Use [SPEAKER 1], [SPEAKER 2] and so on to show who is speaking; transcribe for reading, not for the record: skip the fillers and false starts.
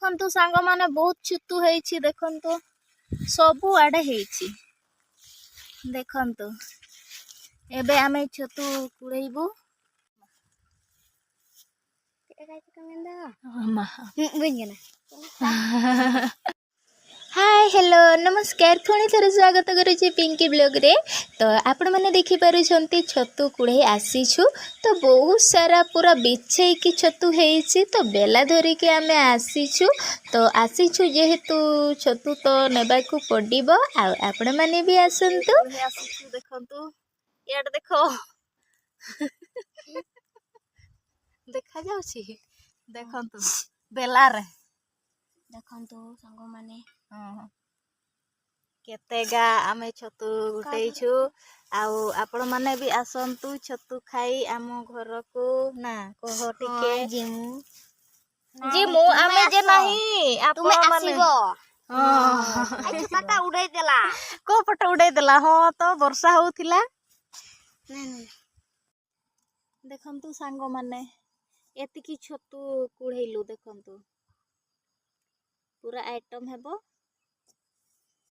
[SPEAKER 1] देखंतु सांग माने बहुत छुतु हेछि देखंतु सबु आडे हेछि देखंतु एबे आमे छतु कुड़ेइबु हाय हेलो नमस्कार पुणी थे स्वागत करुच्ची पिंकी ब्लॉग रे। तो आपण मैंने देखिपुं छतु कुड़े आसीछु तो बहुत सारा पूरा बिछेकी छतु हेछि तो बेला धरिकी आमे आसीछु तो आसीछु जेहेतु छतु तो नेबाकू पड़िबो आपण माने भी आसंतु आसीछु देखंतु याड देखो देखा जाउछि देखंतु बेला रे देखंतु संग माने केतेगा आमे छतु गुटेइछु आउ आपण माने भी आसंतु छतु खाई आम घर को ना कह टिके जिमु आमे जे नाही आपण माने हां पटा उड़ाई देला को पटा उड़ाई देला हां तो वर्षा होउथिला देखंतु सांग माने एतिकी छतु कुड़ैलु देखंतु पूरा आइटम हेबो